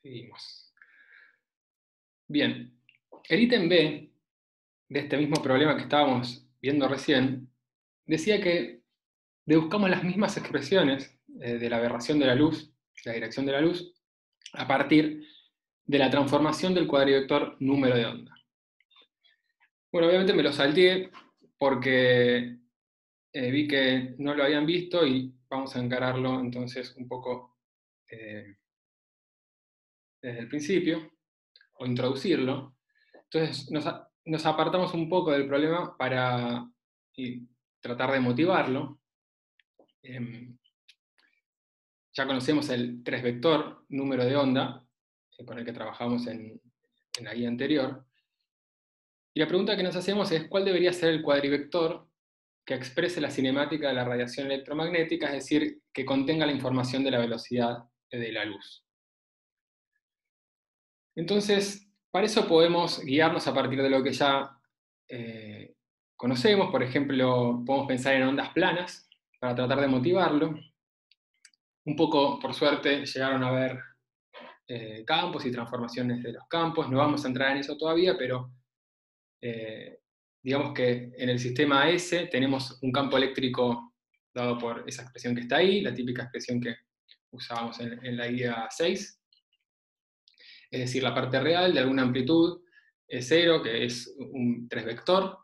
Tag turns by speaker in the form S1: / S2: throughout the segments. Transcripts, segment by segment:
S1: Seguimos. Bien, el ítem B de este mismo problema que estábamos viendo recién decía que deduzcamos las mismas expresiones de la aberración de la luz, la dirección de la luz, a partir de la transformación del cuadrivector número de onda. Bueno, obviamente me lo salteé porque vi que no lo habían visto y vamos a encararlo entonces un poco desde el principio, o introducirlo. Entonces nos apartamos un poco del problema para tratar de motivarlo. Ya conocemos el 3 vector número de onda, con el que trabajamos en la guía anterior. Y la pregunta que nos hacemos es cuál debería ser el cuadrivector que exprese la cinemática de la radiación electromagnética, es decir, que contenga la información de la velocidad de la luz. Entonces, para eso podemos guiarnos a partir de lo que ya conocemos. Por ejemplo, podemos pensar en ondas planas para tratar de motivarlo. Un poco, por suerte, llegaron a ver campos y transformaciones de los campos. No vamos a entrar en eso todavía, pero digamos que en el sistema S tenemos un campo eléctrico dado por esa expresión que está ahí, la típica expresión que usábamos en la guía 6. Es decir, la parte real de alguna amplitud es 0, que es un 3 vector,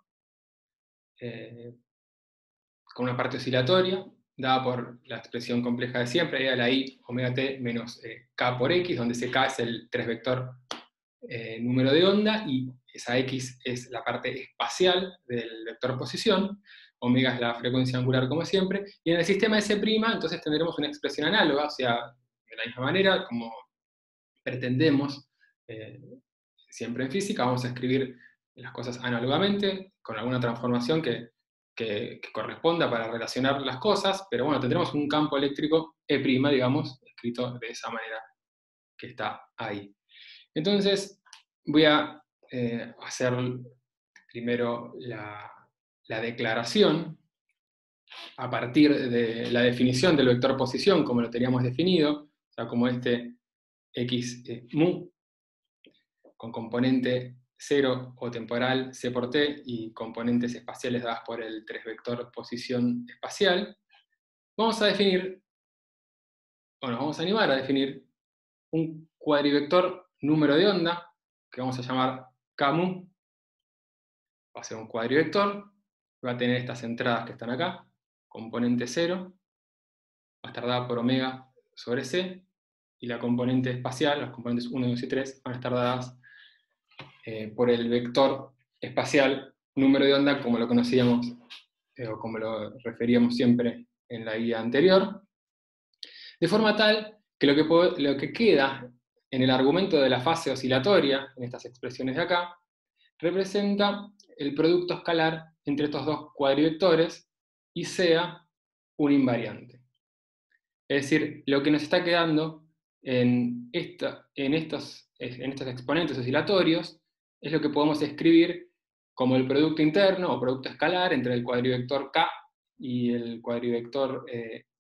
S1: con una parte oscilatoria, dada por la expresión compleja de siempre, ahí a la i omega t menos k por x, donde ese k es el 3 vector número de onda, y esa x es la parte espacial del vector posición, omega es la frecuencia angular como siempre, y en el sistema S', entonces tendremos una expresión análoga, o sea, de la misma manera, como pretendemos siempre en física, vamos a escribir las cosas análogamente, con alguna transformación que corresponda para relacionar las cosas, pero bueno, tendremos un campo eléctrico E', digamos, escrito de esa manera que está ahí. Entonces, voy a hacer primero la declaración a partir de la definición del vector posición, como lo teníamos definido, o sea, como este x mu, con componente 0 o temporal c por t y componentes espaciales dadas por el 3 vector posición espacial. Vamos a definir, o nos vamos a animar a definir, un cuadrivector número de onda, que vamos a llamar Kmu. Va a ser un cuadrivector, va a tener estas entradas que están acá, componente 0, va a estar dada por omega sobre c, y la componente espacial, los componentes 1, 2 y 3, van a estar dadas por el vector espacial número de onda, como lo conocíamos, o como lo referíamos siempre en la guía anterior, de forma tal que lo que queda en el argumento de la fase oscilatoria, en estas expresiones de acá, representa el producto escalar entre estos dos cuadrivectores y sea un invariante. Es decir, lo que nos está quedando en estos exponentes oscilatorios es lo que podemos escribir como el producto interno o producto escalar entre el cuadrivector K y el cuadrivector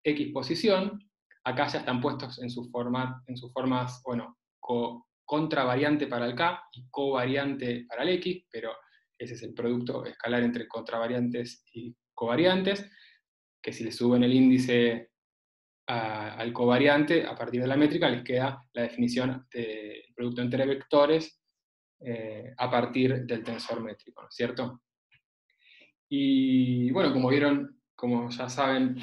S1: X posición. Acá ya están puestos en sus formas, bueno, contravariante para el K y covariante para el X, pero ese es el producto escalar entre contravariantes y covariantes, que si le suben el índice al covariante, a partir de la métrica les queda la definición del producto entre vectores a partir del tensor métrico, ¿no es cierto? Y bueno, como vieron, como ya saben,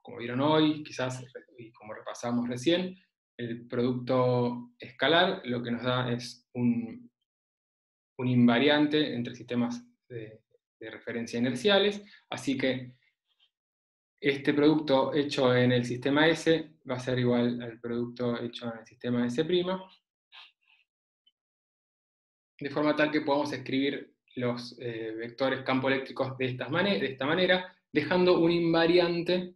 S1: como vieron hoy, quizás, y como repasamos recién, el producto escalar lo que nos da es un invariante entre sistemas de referencia inerciales, así que este producto hecho en el sistema S va a ser igual al producto hecho en el sistema S', de forma tal que podamos escribir los vectores campo eléctricos de esta manera, dejando un invariante,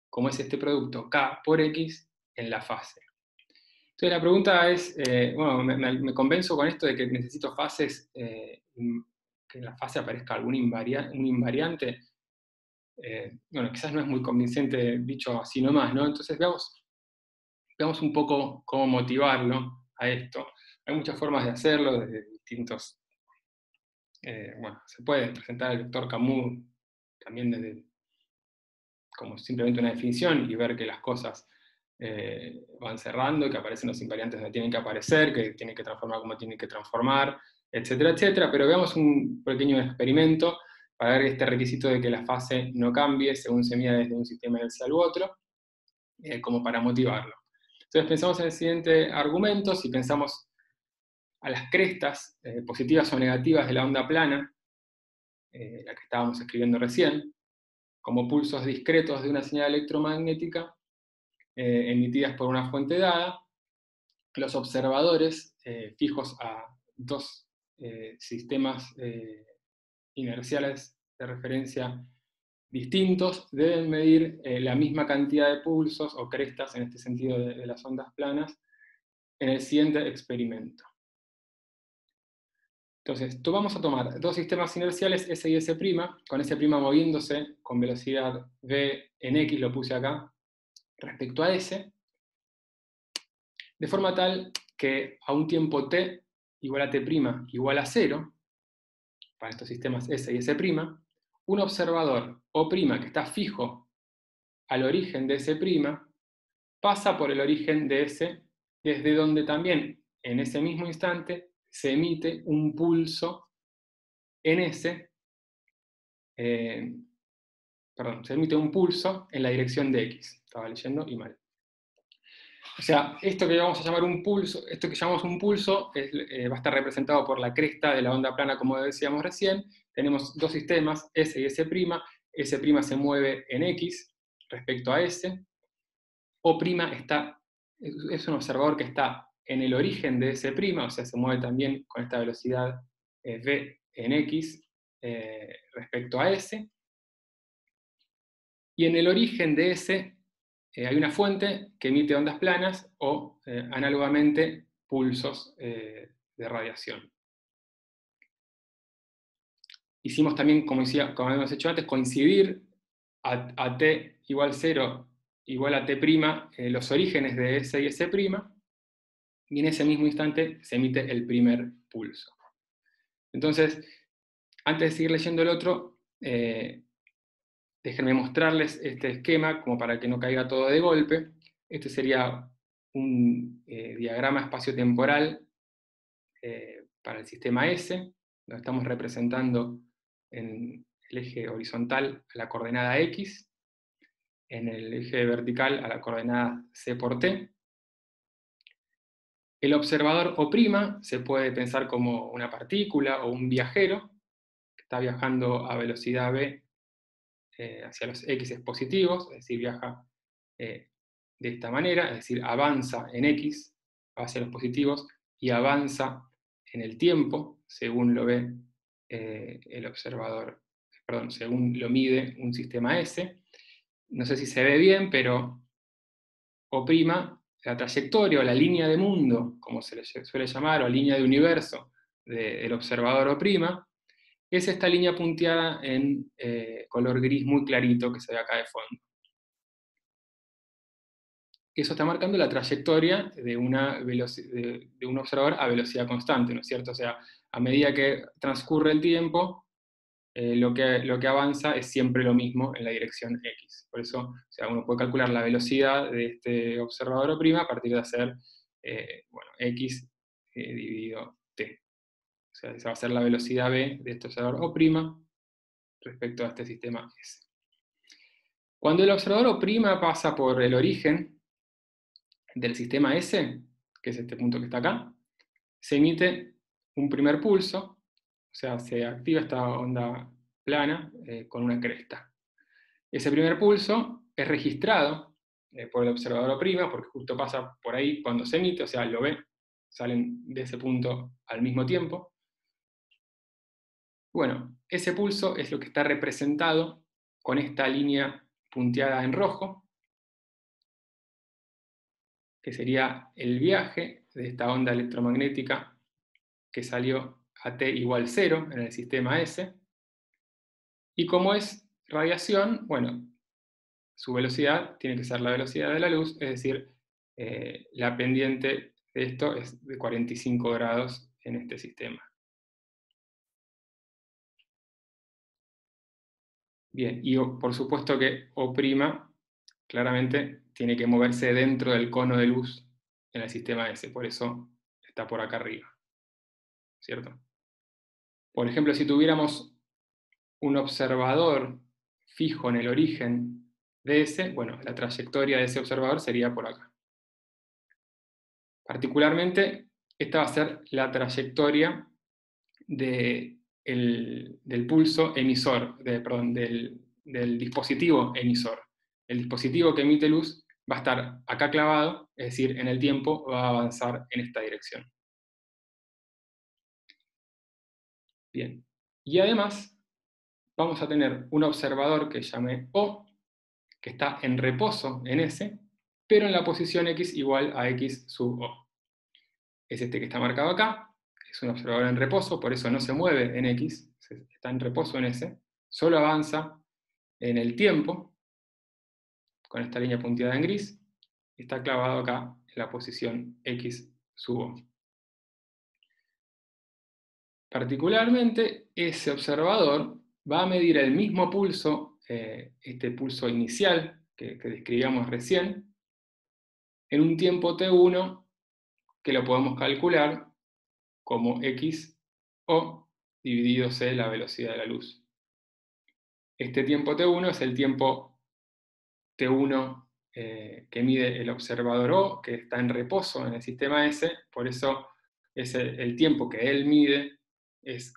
S1: como es este producto K por X, en la fase. Entonces la pregunta es, bueno, me convenzo con esto de que necesito fases, que en la fase aparezca un invariante. Bueno, quizás no es muy convincente dicho así nomás, ¿no? Entonces veamos Veamos un poco cómo motivarlo a esto. Hay muchas formas de hacerlo, desde distintos... bueno, se puede presentar el vector Camus también desde como simplemente una definición y ver que las cosas van cerrando, que aparecen los invariantes donde tienen que aparecer, que tienen que transformar como tienen que transformar, etcétera, etcétera. Pero veamos un pequeño experimento para ver este requisito de que la fase no cambie según se mida desde un sistema inercial u otro, como para motivarlo. Entonces pensamos en el siguiente argumento: si pensamos a las crestas positivas o negativas de la onda plana, la que estábamos escribiendo recién, como pulsos discretos de una señal electromagnética emitidas por una fuente dada, los observadores fijos a dos sistemas inerciales de referencia distintos deben medir la misma cantidad de pulsos o crestas, en este sentido de las ondas planas, en el siguiente experimento. Entonces, vamos a tomar dos sistemas inerciales, S y S', con S' moviéndose con velocidad v en x, lo puse acá, respecto a S, de forma tal que a un tiempo t igual a t' igual a 0, para estos sistemas S y S', un observador O' que está fijo al origen de S', pasa por el origen de S, desde donde también en ese mismo instante se emite un pulso en S, se emite un pulso en la dirección de X. Estaba leyendo y mal. O sea, esto que vamos a llamar un pulso, esto que llamamos un pulso va a estar representado por la cresta de la onda plana, como decíamos recién. Tenemos dos sistemas, S y S'. S' se mueve en X respecto a S. O' es un observador que está en el origen de S', o sea, se mueve también con esta velocidad v en X respecto a S. Y en el origen de S hay una fuente que emite ondas planas o, análogamente, pulsos de radiación. Hicimos también, como habíamos hecho antes, coincidir a t igual 0 igual a t', los orígenes de S y S', y en ese mismo instante se emite el primer pulso. Entonces, antes de seguir leyendo el otro, déjenme mostrarles este esquema como para que no caiga todo de golpe. Este sería un diagrama espacio-temporal para el sistema S, donde estamos representando en el eje horizontal a la coordenada X, en el eje vertical a la coordenada C por T. El observador O' se puede pensar como una partícula o un viajero que está viajando a velocidad v hacia los X positivos, es decir, viaja de esta manera, es decir, avanza en X hacia los positivos y avanza en el tiempo, según lo ve el observador, perdón, según lo mide un sistema S. No sé si se ve bien, pero O', la trayectoria o la línea de mundo, como se le suele llamar, o línea de universo del observador O', es esta línea punteada en color gris muy clarito que se ve acá de fondo. Eso está marcando la trayectoria de un observador a velocidad constante, ¿no es cierto? O sea, a medida que transcurre el tiempo, lo que avanza es siempre lo mismo en la dirección X. Por eso, o sea, uno puede calcular la velocidad de este observador O' a partir de hacer X dividido T. O sea, esa va a ser la velocidad v de este observador O' respecto a este sistema S. Cuando el observador O' pasa por el origen del sistema S, que es este punto que está acá, se emite un primer pulso, o sea, se activa esta onda plana con una cresta. Ese primer pulso es registrado por el observador O', porque justo pasa por ahí cuando se emite, o sea, lo ve, salen de ese punto al mismo tiempo. Bueno, ese pulso es lo que está representado con esta línea punteada en rojo, que sería el viaje de esta onda electromagnética que salió a t igual 0 en el sistema S. Y como es radiación, bueno, su velocidad tiene que ser la velocidad de la luz, es decir, la pendiente de esto es de 45 grados en este sistema. Bien, y por supuesto que O' claramente tiene que moverse dentro del cono de luz en el sistema S, por eso está por acá arriba, ¿cierto? Por ejemplo, si tuviéramos un observador fijo en el origen de S, bueno, la trayectoria de ese observador sería por acá. Particularmente, esta va a ser la trayectoria del pulso emisor, del dispositivo emisor. El dispositivo que emite luz va a estar acá clavado, es decir, en el tiempo va a avanzar en esta dirección. Bien. Y además, vamos a tener un observador que llame O, que está en reposo en S, pero en la posición X igual a X sub O. Es este que está marcado acá, es un observador en reposo, por eso no se mueve en X, está en reposo en S, solo avanza en el tiempo, con esta línea punteada en gris, y está clavado acá en la posición X sub O. Particularmente, ese observador va a medir el mismo pulso, este pulso inicial que describíamos recién, en un tiempo t1 que lo podemos calcular como x o dividido c la velocidad de la luz. Este tiempo t1 es el tiempo t1 que mide el observador O, que está en reposo en el sistema S, por eso es el tiempo que él mide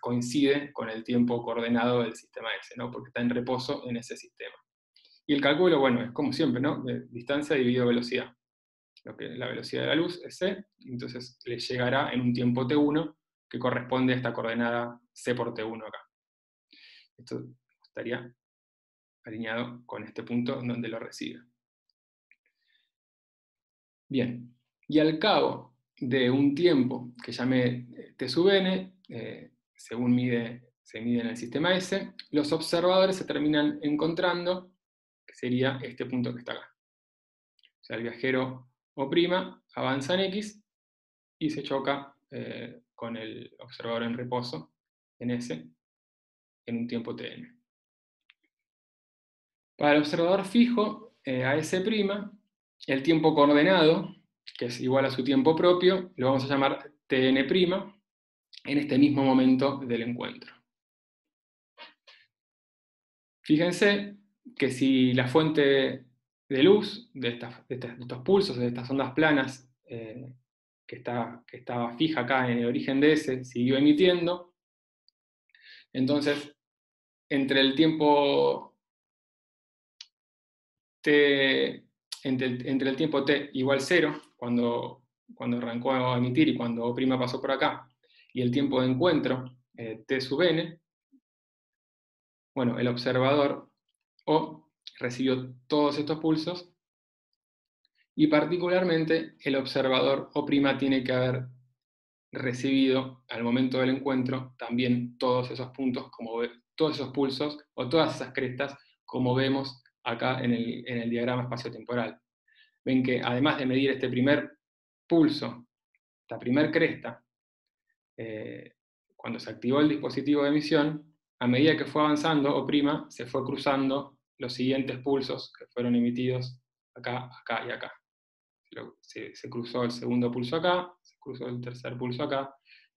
S1: coincide con el tiempo coordenado del sistema S, ¿no? Porque está en reposo en ese sistema. Y el cálculo, bueno, es como siempre, ¿no? Distancia dividido velocidad. La velocidad de la luz es c, entonces le llegará en un tiempo t1 que corresponde a esta coordenada c por t1 acá. Esto estaría alineado con este punto donde lo recibe. Bien, y al cabo de un tiempo que llame t sub n, según se mide en el sistema S, los observadores se terminan encontrando, que sería este punto que está acá. O sea, el viajero O' avanza en X y se choca con el observador en reposo en S en un tiempo tn. Para el observador fijo, a S', el tiempo coordenado, que es igual a su tiempo propio, lo vamos a llamar tn' en este mismo momento del encuentro. Fíjense que si la fuente de luz de estos pulsos, de estas ondas planas, que estaba fija acá en el origen de S, siguió emitiendo, entonces entre el tiempo t, entre el tiempo t igual 0, cuando arrancó a emitir y cuando O' pasó por acá, y el tiempo de encuentro, t sub n, bueno, el observador O recibió todos estos pulsos, y particularmente el observador O' tiene que haber recibido al momento del encuentro también todos esos puntos, todos esos pulsos o todas esas crestas, como vemos acá en el diagrama espacio-temporal. Ven que además de medir este primer pulso, esta primer cresta, cuando se activó el dispositivo de emisión, a medida que fue avanzando O' se fue cruzando los siguientes pulsos que fueron emitidos acá, acá y acá. Se cruzó el segundo pulso acá, se cruzó el tercer pulso acá,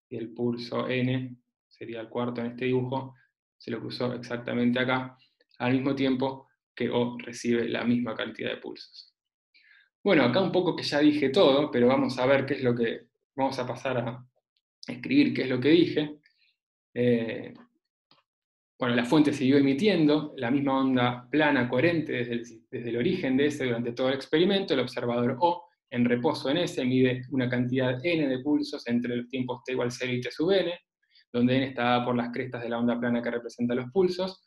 S1: y el pulso N, sería el cuarto en este dibujo, se lo cruzó exactamente acá, al mismo tiempo que O recibe la misma cantidad de pulsos. Bueno, acá un poco que ya dije todo, pero vamos a ver qué es lo que, vamos a pasar a escribir qué es lo que dije. Bueno, la fuente siguió emitiendo la misma onda plana coherente desde el origen de S durante todo el experimento. El observador O, en reposo en S, mide una cantidad n de pulsos entre los tiempos t igual 0 y t sub n, donde n está dada por las crestas de la onda plana que representa los pulsos.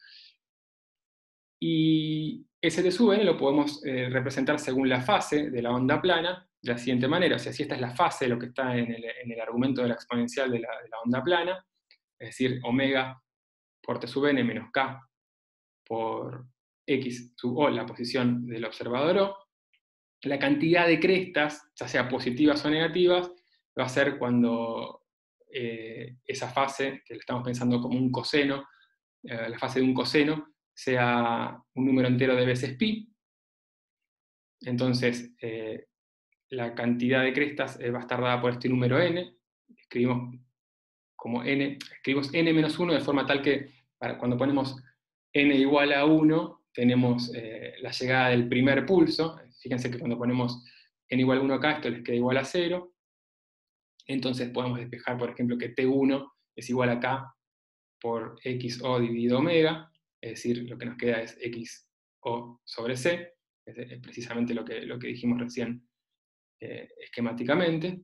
S1: Y ese t sub n lo podemos representar según la fase de la onda plana, de la siguiente manera. O sea, si esta es la fase, lo que está en el argumento de la exponencial de la onda plana, es decir, omega por t sub n menos k por x sub o, la posición del observador O, la cantidad de crestas, ya sea positivas o negativas, va a ser cuando esa fase, que le estamos pensando como un coseno, la fase de un coseno, sea un número entero de veces pi. Entonces, la cantidad de crestas va a estar dada por este número n. Escribimos n-1 de forma tal que cuando ponemos n igual a 1, tenemos la llegada del primer pulso. Fíjense que cuando ponemos n igual a 1 acá, esto les queda igual a 0. Entonces podemos despejar, por ejemplo, que t1 es igual a k por xo dividido omega, es decir, lo que nos queda es xo sobre c, es precisamente lo que dijimos recién esquemáticamente.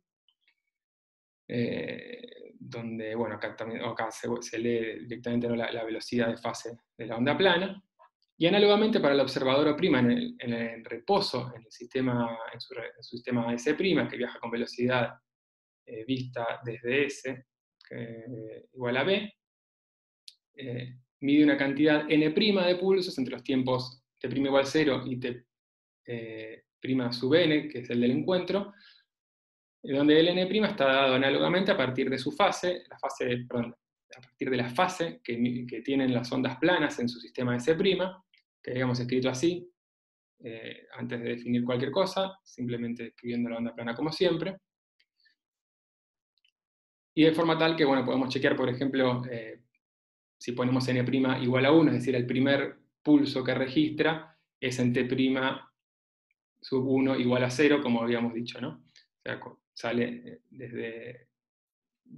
S1: Donde, bueno, acá se lee directamente, ¿no?, la velocidad de fase de la onda plana. Y análogamente para el observador O' en el reposo, en su sistema S', que viaja con velocidad vista desde S igual a B, mide una cantidad n' de pulsos entre los tiempos t' igual a 0 y t' sub n, que es el del encuentro, donde el n' está dado análogamente a partir de su fase, a partir de la fase que tienen las ondas planas en su sistema S', que habíamos escrito así, antes de definir cualquier cosa, simplemente escribiendo la onda plana como siempre. Y de forma tal que, bueno, podemos chequear, por ejemplo, si ponemos n' igual a 1, es decir, el primer pulso que registra es en t' sub 1 igual a 0, como habíamos dicho, ¿no? O sea, sale desde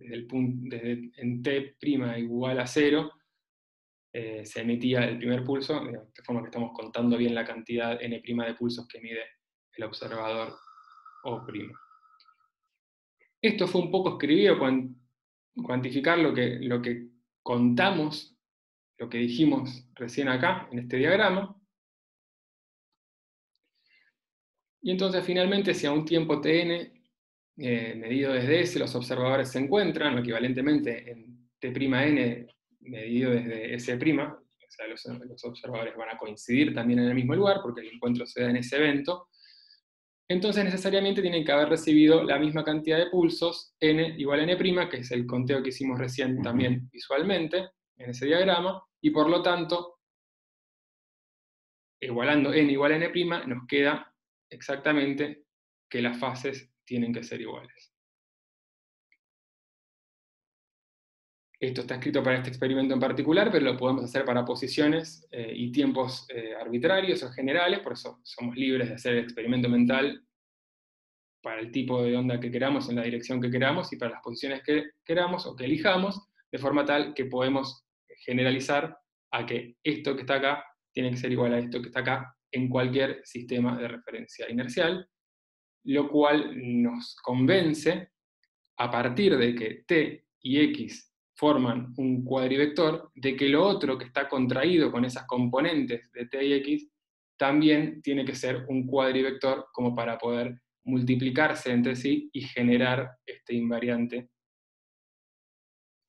S1: el punto, en t' igual a 0, se emitía el primer pulso, de forma que estamos contando bien la cantidad n' de pulsos que mide el observador O'. Esto fue un poco escribido, cuantificar lo que contamos, lo que dijimos recién acá, en este diagrama. Y entonces finalmente, si a un tiempo tn medido desde S, los observadores se encuentran, o equivalentemente en t'n medido desde S', o sea, los observadores van a coincidir también en el mismo lugar, porque el encuentro se da en ese evento, entonces necesariamente tienen que haber recibido la misma cantidad de pulsos, n igual a n', que es el conteo que hicimos recién también visualmente, en ese diagrama, y por lo tanto, igualando n igual a n', nos queda exactamente que las fases tienen que ser iguales. Esto está escrito para este experimento en particular, pero lo podemos hacer para posiciones y tiempos arbitrarios o generales, por eso somos libres de hacer el experimento mental para el tipo de onda que queramos, en la dirección que queramos, y para las posiciones que queramos o que elijamos, de forma tal que podemos generalizar a que esto que está acá tiene que ser igual a esto que está acá en cualquier sistema de referencia inercial, lo cual nos convence, a partir de que t y x forman un cuadrivector, de que lo otro que está contraído con esas componentes de t y x también tiene que ser un cuadrivector, como para poder multiplicarse entre sí y generar este invariante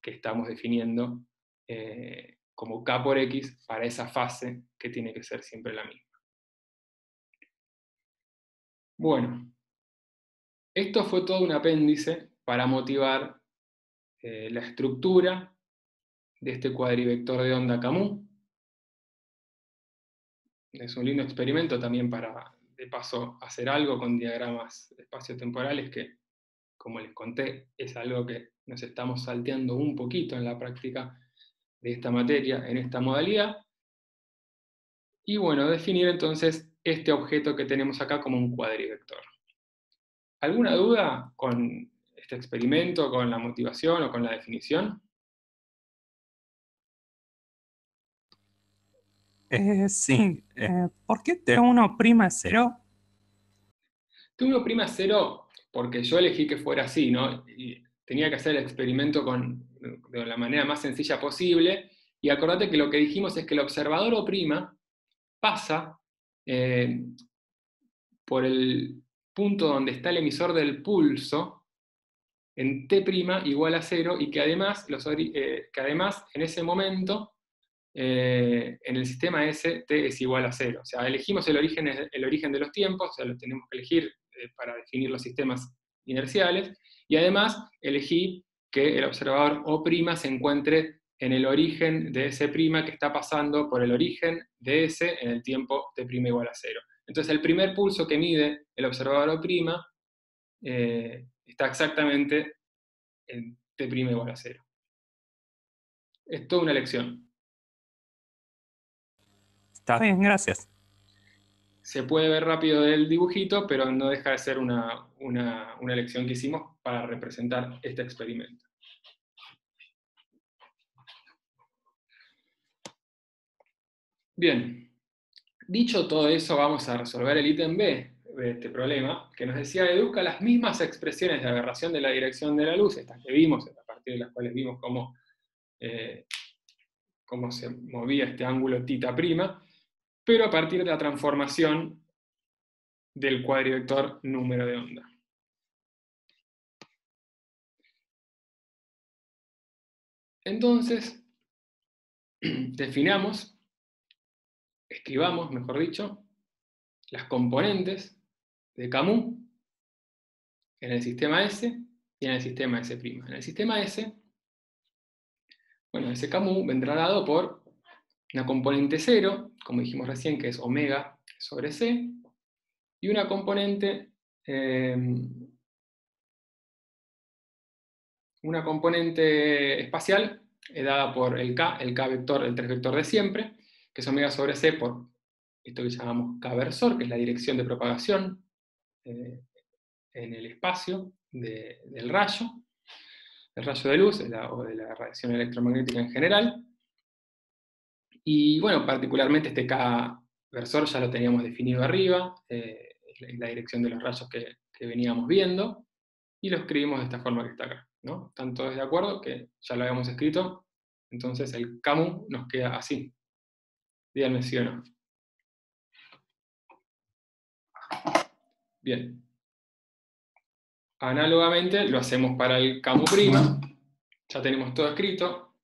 S1: que estamos definiendo como k por x para esa fase que tiene que ser siempre la misma. Bueno, esto fue todo un apéndice para motivar la estructura de este cuadrivector de onda Camus. Es un lindo experimento también para, de paso, hacer algo con diagramas espaciotemporales que, como les conté, es algo que nos estamos salteando un poquito en la práctica de esta materia, en esta modalidad. Y bueno, definir entonces este objeto que tenemos acá como un cuadrivector. ¿Alguna duda con este experimento, con la motivación o con la definición?
S2: Sí, ¿por qué T1' es 0?
S1: T1' es 0 porque yo elegí que fuera así, ¿no? Y tenía que hacer el experimento de la manera más sencilla posible, y acordate que lo que dijimos es que el observador O' pasa por el punto donde está el emisor del pulso, en t' igual a 0, y que además en ese momento en el sistema S, t es igual a 0. O sea, elegimos el origen de los tiempos, o sea, lo tenemos que elegir para definir los sistemas inerciales, y además elegí que el observador O' se encuentre en el origen de S' que está pasando por el origen de S en el tiempo t' igual a 0. Entonces el primer pulso que mide el observador O' está exactamente en t' igual a 0. Es toda una lección.
S2: Está bien, gracias.
S1: Se puede ver rápido del dibujito, pero no deja de ser una lección que hicimos para representar este experimento. Bien, dicho todo eso, vamos a resolver el ítem B de este problema, que nos decía deduzca las mismas expresiones de aberración de la dirección de la luz, estas que vimos, a partir de las cuales vimos cómo se movía este ángulo θ', pero a partir de la transformación del cuadrivector número de onda. Entonces, escribamos, mejor dicho, las componentes de Camus en el sistema S y en el sistema S'. En el sistema S, bueno, ese Camus vendrá dado por una componente 0, como dijimos recién, que es omega sobre C, y una componente espacial dada por el K vector, el 3 vector de siempre, que es omega sobre C por esto que llamamos K versor, que es la dirección de propagación en el espacio del rayo de luz o de la radiación electromagnética en general. Y bueno, particularmente este K versor ya lo teníamos definido arriba, es la dirección de los rayos que veníamos viendo, y lo escribimos de esta forma que está acá, ¿no? ¿Están todos de acuerdo? Que ya lo habíamos escrito, entonces el Camus nos queda así. Díganme sí o no. Bien. Análogamente lo hacemos para el Camus', ya tenemos todo escrito.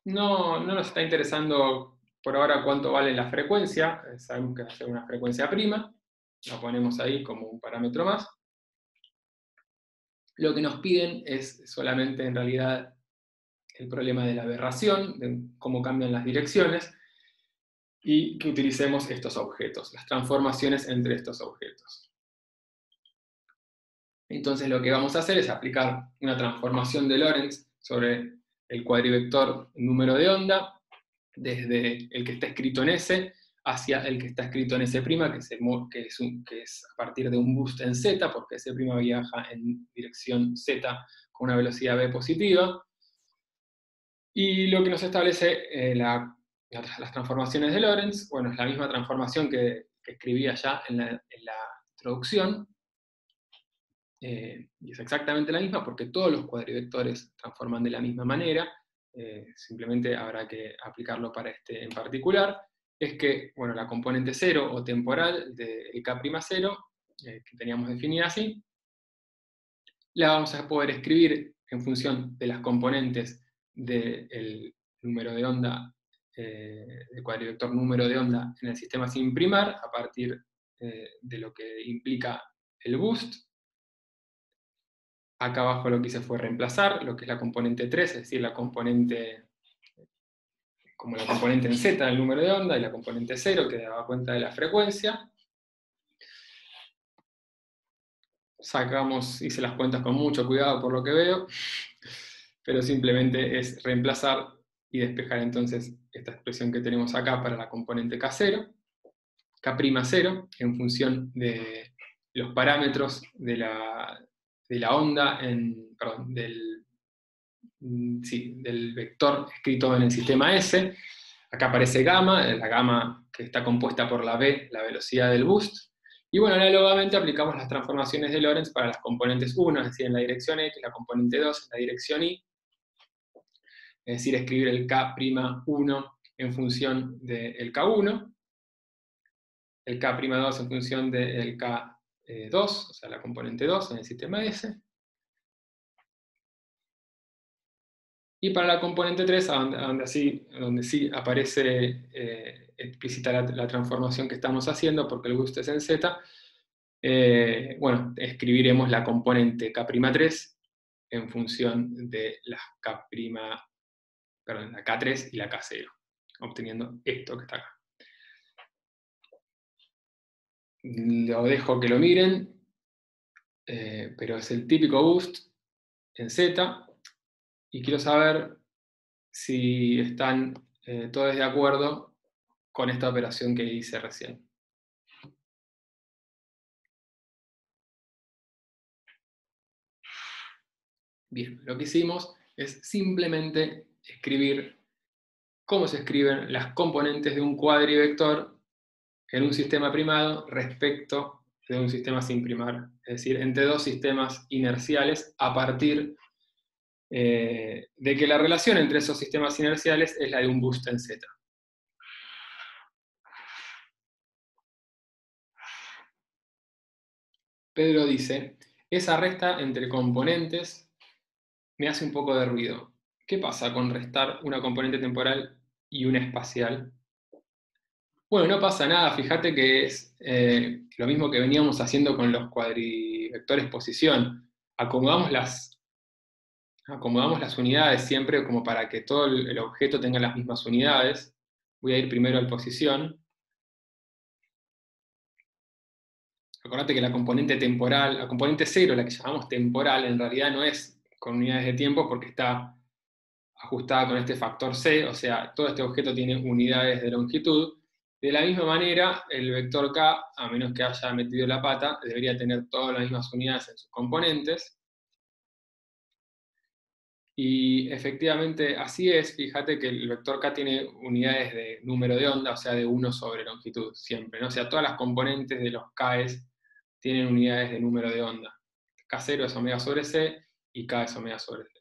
S1: No nos está interesando por ahora cuánto vale la frecuencia, sabemos que va a ser una frecuencia prima, la ponemos ahí como un parámetro más. Lo que nos piden es solamente en realidad el problema de la aberración, de cómo cambian las direcciones, y que utilicemos estos objetos, las transformaciones entre estos objetos. Entonces lo que vamos a hacer es aplicar una transformación de Lorentz sobre el cuadrivector número de onda, desde el que está escrito en S hacia el que está escrito en S', que es a partir de un boost en Z, porque S' viaja en dirección Z con una velocidad v positiva. Y lo que nos establece las transformaciones de Lorentz, bueno, es la misma transformación que escribí allá en la introducción, y es exactamente la misma porque todos los cuadrivectores transforman de la misma manera, simplemente habrá que aplicarlo para este en particular. Es que, bueno, la componente 0 o temporal del K'0, que teníamos definida así, la vamos a poder escribir en función de las componentes del número de onda, del cuadrivector número de onda en el sistema sin primar, a partir de lo que implica el boost. Acá abajo lo que hice fue reemplazar lo que es la componente 3, es decir, la componente como la componente en Z del número de onda, y la componente 0 que daba cuenta de la frecuencia. Hice las cuentas con mucho cuidado por lo que veo, pero simplemente es reemplazar y despejar entonces esta expresión que tenemos acá para la componente K0, K'0, en función de los parámetros de la onda, del vector escrito en el sistema S. Acá aparece gamma, la gamma que está compuesta por la v, la velocidad del boost. Y bueno, análogamente aplicamos las transformaciones de Lorentz para las componentes 1, es decir, en la dirección X, la componente 2 en la dirección Y. Es decir, escribir el K'1 en función del K1, el K'2 en función del K2, o sea, la componente 2 en el sistema S. Y para la componente 3, donde sí aparece explícita la transformación que estamos haciendo, porque el gusto es en Z, bueno, escribiremos la componente K'3 en función de la la K3 y la K0, obteniendo esto que está acá. Lo dejo que lo miren, pero es el típico boost en Z, y quiero saber si están todos de acuerdo con esta operación que hice recién. Bien, lo que hicimos es simplemente escribir cómo se escriben las componentes de un cuadrivector en un sistema primado respecto de un sistema sin primar, es decir, entre dos sistemas inerciales a partir de que la relación entre esos sistemas inerciales es la de un boost en Z. Pedro dice, esa resta entre componentes me hace un poco de ruido. ¿Qué pasa con restar una componente temporal y una espacial? Bueno, no pasa nada, fíjate que es lo mismo que veníamos haciendo con los cuadrivectores posición. Acomodamos las unidades siempre como para que todo el objeto tenga las mismas unidades. Voy a ir primero al posición. Acordate que la componente temporal, la componente 0, la que llamamos temporal, en realidad no es con unidades de tiempo porque está ajustada con este factor C, o sea, todo este objeto tiene unidades de longitud. De la misma manera, el vector K, a menos que haya metido la pata, debería tener todas las mismas unidades en sus componentes. Y efectivamente así es, fíjate que el vector K tiene unidades de número de onda, o sea, de 1 sobre longitud, siempre, ¿no? O sea, todas las componentes de los Ks tienen unidades de número de onda. K0 es omega sobre C y K es omega sobre C.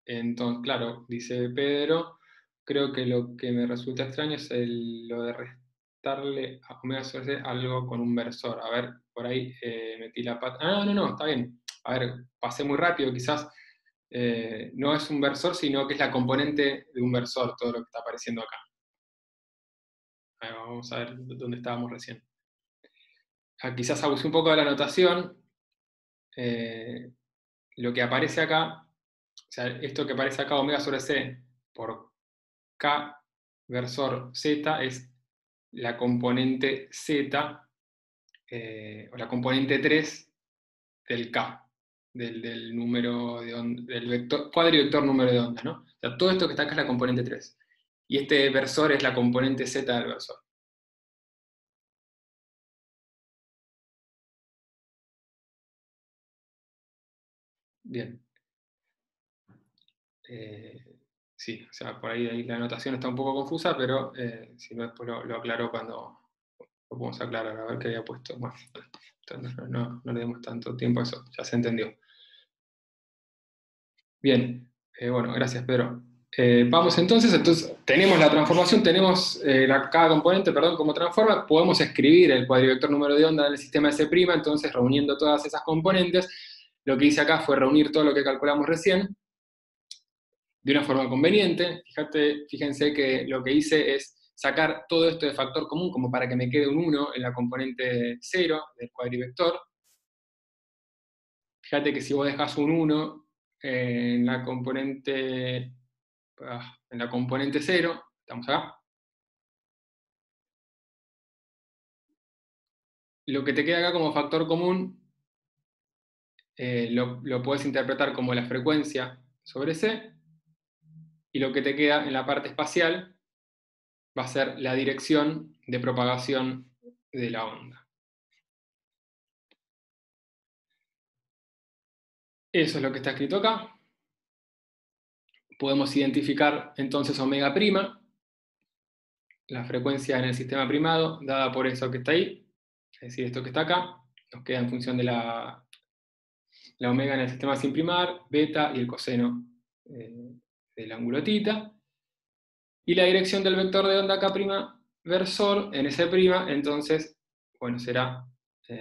S1: Entonces, claro, dice Pedro, creo que lo que me resulta extraño es lo de restarle a omega sobre C algo con un versor. A ver, por ahí metí la pata. Ah, no, está bien. A ver, pasé muy rápido, quizás no es un versor, sino que es la componente de un versor, todo lo que está apareciendo acá. Ahí vamos a ver dónde estábamos recién. Quizás abusé un poco de la notación. Lo que aparece acá, o sea, esto que aparece acá, omega sobre C, por K versor Z, es la componente Z, o la componente 3 del K, del número de onda, del vector, cuadrivector número de onda, ¿no? O sea, todo esto que está acá es la componente 3. Y este versor es la componente Z del versor. Bien. Sí, o sea, por ahí la anotación está un poco confusa, pero si no, después lo aclaro cuando lo podemos aclarar, a ver qué había puesto. Bueno, no le demos tanto tiempo a eso, ya se entendió. Bien, bueno, gracias Pedro. Vamos entonces tenemos la transformación, tenemos cada componente, perdón, cómo transforma, podemos escribir el cuadrivector número de onda del sistema S', entonces reuniendo todas esas componentes, lo que hice acá fue reunir todo lo que calculamos recién, de una forma conveniente. Fíjense que lo que hice es sacar todo esto de factor común como para que me quede un 1 en la componente 0 del cuadrivector. Fíjate que si vos dejás un 1 en la componente 0, estamos acá, lo que te queda acá como factor común lo puedes interpretar como la frecuencia sobre C, y lo que te queda en la parte espacial va a ser la dirección de propagación de la onda. Eso es lo que está escrito acá. Podemos identificar entonces omega prima, la frecuencia en el sistema primado, dada por eso que está ahí, es decir, esto que está acá, nos queda en función de la omega en el sistema sin primar, beta y el coseno del ángulo θ. Y la dirección del vector de onda K' versor en S', entonces, bueno, será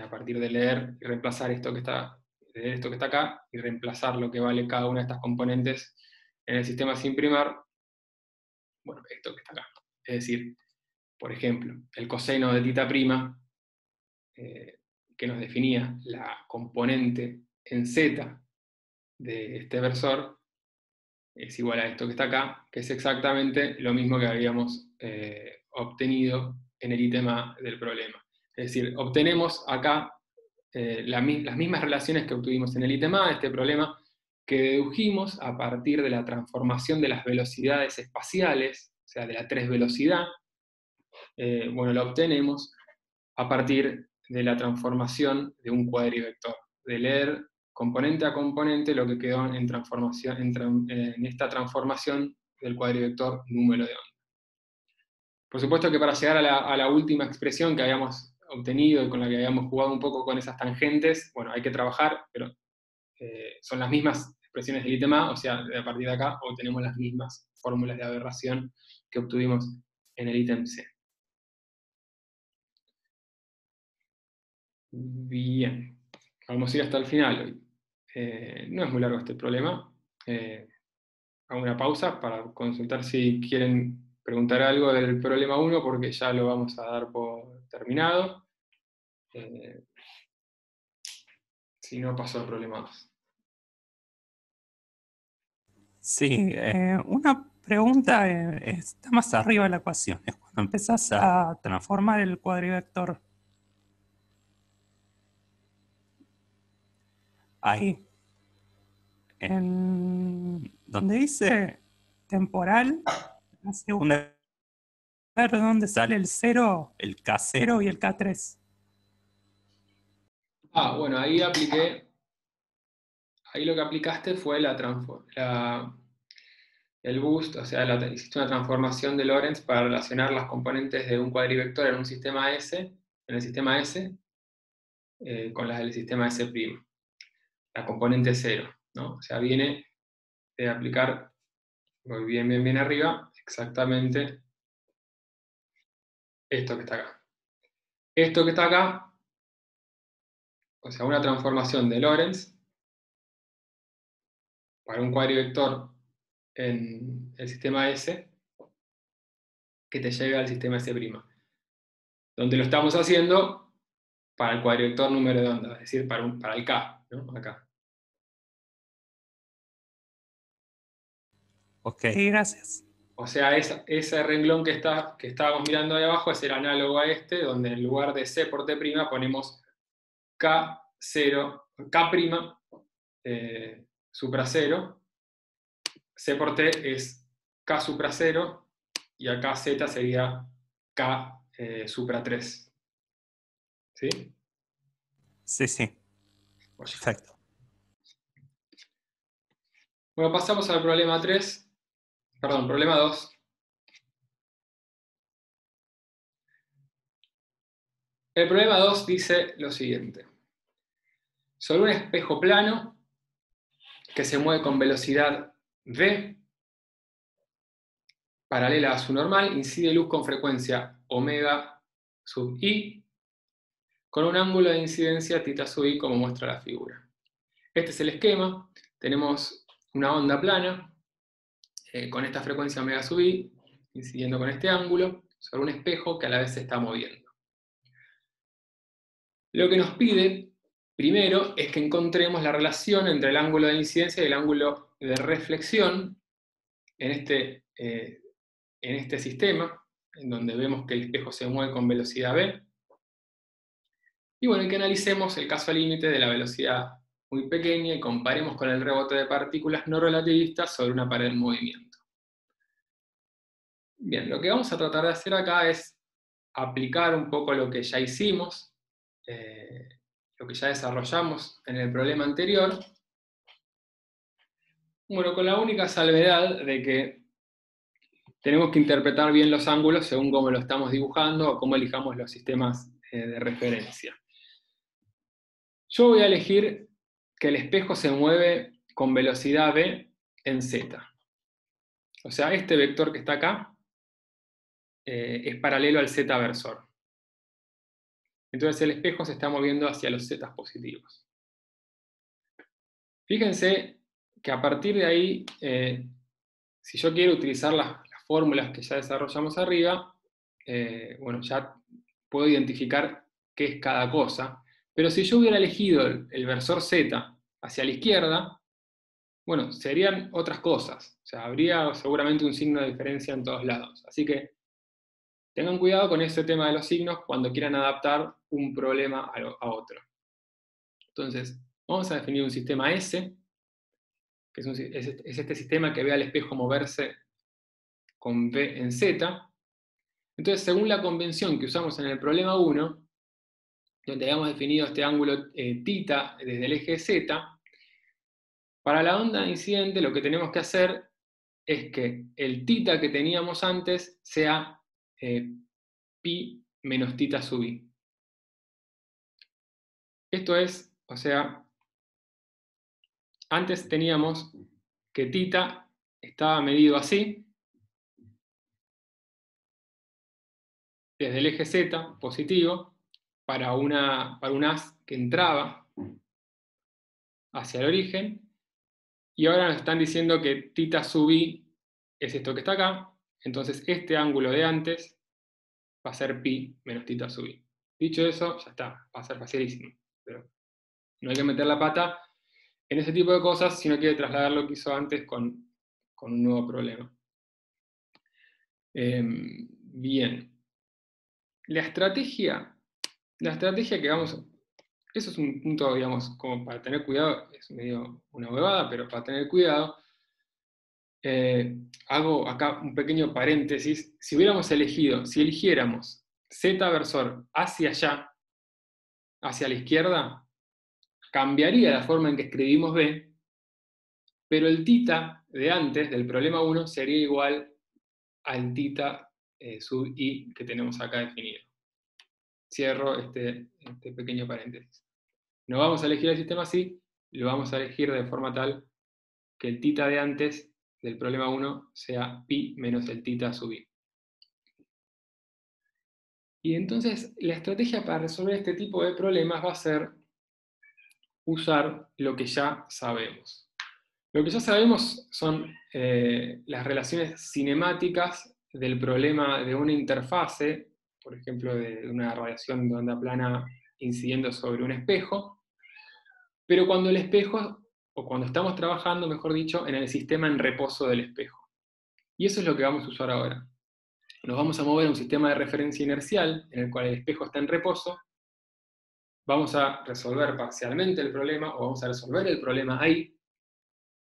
S1: a partir de leer y reemplazar esto que está de esto que está acá y reemplazar lo que vale cada una de estas componentes en el sistema sin primar, bueno, esto que está acá. Es decir, por ejemplo, el coseno de tita prima, que nos definía la componente en z de este versor, es igual a esto que está acá, que es exactamente lo mismo que habíamos obtenido en el ítem A del problema. Es decir, obtenemos acá las mismas relaciones que obtuvimos en el ítem A de este problema, que dedujimos a partir de la transformación de las velocidades espaciales, o sea, de la tres velocidad. Bueno, lo obtenemos a partir de la transformación de un cuadrivector, de leer componente a componente lo que quedó en, en esta transformación del cuadrivector número de onda. Por supuesto que para llegar a la última expresión que habíamos obtenido y con la que habíamos jugado un poco con esas tangentes, bueno, hay que trabajar, pero son las mismas expresiones del ítem A, o sea, a partir de acá obtenemos las mismas fórmulas de aberración que obtuvimos en el ítem C. Bien, vamos a ir hasta el final hoy. No es muy largo este problema. Hago una pausa para consultar si quieren preguntar algo del problema 1, porque ya lo vamos a dar por terminado. Si no, paso al problema 2.
S2: Sí, una pregunta está más arriba de la ecuación. Es cuando empezás a transformar el cuadrivector. Ahí, en donde dice temporal, la segunda, ver dónde sale el 0, el K0 y el K3.
S1: Bueno, ahí apliqué. Ahí lo que aplicaste fue el boost, o sea, hiciste una transformación de Lorentz para relacionar las componentes de un cuadrivector en un sistema S, en el sistema S, con las del sistema S', la componente 0, ¿no? O sea, viene de aplicar, voy bien arriba, exactamente esto que está acá. Esto que está acá, o sea, una transformación de Lorentz para un cuadrivector en el sistema S que te lleve al sistema S', donde lo estamos haciendo para el cuadrivector número de onda, es decir, para el K, ¿no? Acá.
S2: Ok, gracias.
S1: O sea, ese renglón que estábamos mirando ahí abajo es el análogo a este, donde en lugar de C por T' ponemos K0, K', supra 0, C por T es K supra 0, y acá Z sería K supra 3. ¿Sí?
S2: Sí,
S1: Oye.
S2: perfecto.
S1: Bueno, pasamos al problema 3, perdón, problema 2. El problema 2 dice lo siguiente. Sobre un espejo plano que se mueve con velocidad v, paralela a su normal, incide luz con frecuencia omega sub i, con un ángulo de incidencia θ sub i, como muestra la figura. Este es el esquema. Tenemos una onda plana con esta frecuencia omega sub i, incidiendo con este ángulo, sobre un espejo que a la vez se está moviendo. Lo que nos pide, primero, es que encontremos la relación entre el ángulo de incidencia y el ángulo de reflexión en este sistema, en donde vemos que el espejo se mueve con velocidad v. Y bueno, y que analicemos el caso límite de la velocidad muy pequeña y comparemos con el rebote de partículas no relativistas sobre una pared en movimiento. Bien, lo que vamos a tratar de hacer acá es aplicar un poco lo que ya hicimos, lo que ya desarrollamos en el problema anterior. Bueno, con la única salvedad de que tenemos que interpretar bien los ángulos según cómo lo estamos dibujando o cómo elijamos los sistemas de referencia. Yo voy a elegir que el espejo se mueve con velocidad v en z. O sea, este vector que está acá es paralelo al z versor. Entonces el espejo se está moviendo hacia los z positivos. Fíjense que a partir de ahí, si yo quiero utilizar las fórmulas que ya desarrollamos arriba, bueno, ya puedo identificar qué es cada cosa, pero si yo hubiera elegido el versor Z hacia la izquierda, bueno, serían otras cosas. O sea, habría seguramente un signo de diferencia en todos lados. Así que tengan cuidado con ese tema de los signos cuando quieran adaptar un problema a otro. Entonces, vamos a definir un sistema S, que es este sistema que ve al espejo moverse con V en Z. Entonces, según la convención que usamos en el problema 1, donde habíamos definido este ángulo θ desde el eje Z, para la onda incidente lo que tenemos que hacer es que el θ que teníamos antes sea pi menos θ sub i. Esto es, o sea, antes teníamos que θ estaba medido así, desde el eje Z positivo, para un haz que entraba hacia el origen, y ahora nos están diciendo que θ sub i es esto que está acá, entonces este ángulo de antes va a ser pi menos θ sub i. Dicho eso, ya está, va a ser facilísimo, pero no hay que meter la pata en ese tipo de cosas si no quiere trasladar lo que hizo antes con un nuevo problema. Bien. La estrategia que vamos... Eso es un punto, digamos, como para tener cuidado, es medio una huevada, pero para tener cuidado, hago acá un pequeño paréntesis. Si eligiéramos Z versor hacia allá, hacia la izquierda, cambiaría la forma en que escribimos B, pero el θ de antes, del problema 1, sería igual al θ sub i que tenemos acá definido. Cierro este pequeño paréntesis. No vamos a elegir el sistema así, lo vamos a elegir de forma tal que el θ de antes del problema 1 sea pi menos el θ sub i. Y entonces la estrategia para resolver este tipo de problemas va a ser usar lo que ya sabemos. Lo que ya sabemos son las relaciones cinemáticas del problema de una interfase, por ejemplo, de una radiación de onda plana incidiendo sobre un espejo, pero cuando el espejo, o cuando estamos trabajando, mejor dicho, en el sistema en reposo del espejo. Y eso es lo que vamos a usar ahora. Nos vamos a mover a un sistema de referencia inercial en el cual el espejo está en reposo. Vamos a resolver parcialmente el problema, o vamos a resolver el problema ahí,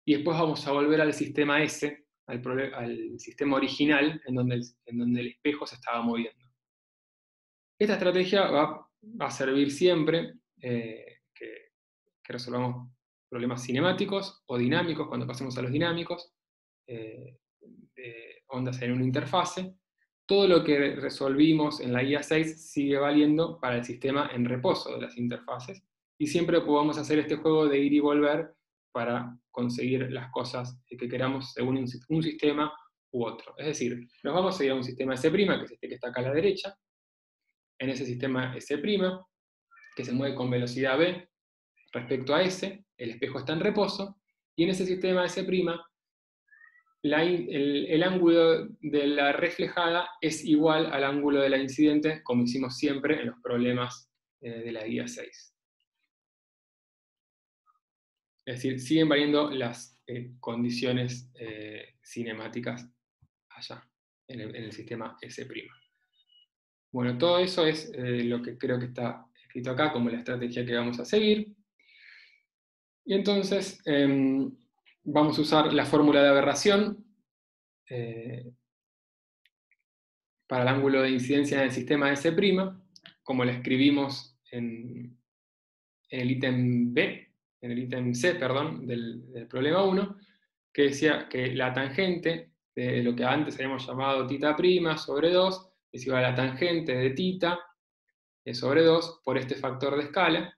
S1: y después vamos a volver al sistema S, al sistema original, en donde el espejo se estaba moviendo. Esta estrategia va a servir siempre que resolvamos problemas cinemáticos o dinámicos, cuando pasemos a los dinámicos, de ondas en una interfase. Todo lo que resolvimos en la guía 6 sigue valiendo para el sistema en reposo de las interfaces, y siempre podemos hacer este juego de ir y volver para conseguir las cosas que queramos según un sistema u otro. Es decir, nos vamos a ir a un sistema S', que es este que está acá a la derecha. En ese sistema S', que se mueve con velocidad v respecto a S, el espejo está en reposo, y en ese sistema S', el ángulo de la reflejada es igual al ángulo de la incidente, como hicimos siempre en los problemas de la guía 6. Es decir, siguen valiendo las condiciones cinemáticas allá, en el sistema S'. Bueno, todo eso es lo que creo que está escrito acá como la estrategia que vamos a seguir. Y entonces vamos a usar la fórmula de aberración para el ángulo de incidencia en el sistema S', como la escribimos en el ítem B, en el ítem C, perdón, del problema 1, que decía que la tangente de lo que antes habíamos llamado θ' sobre 2 es igual a la tangente de θ sobre 2 por este factor de escala.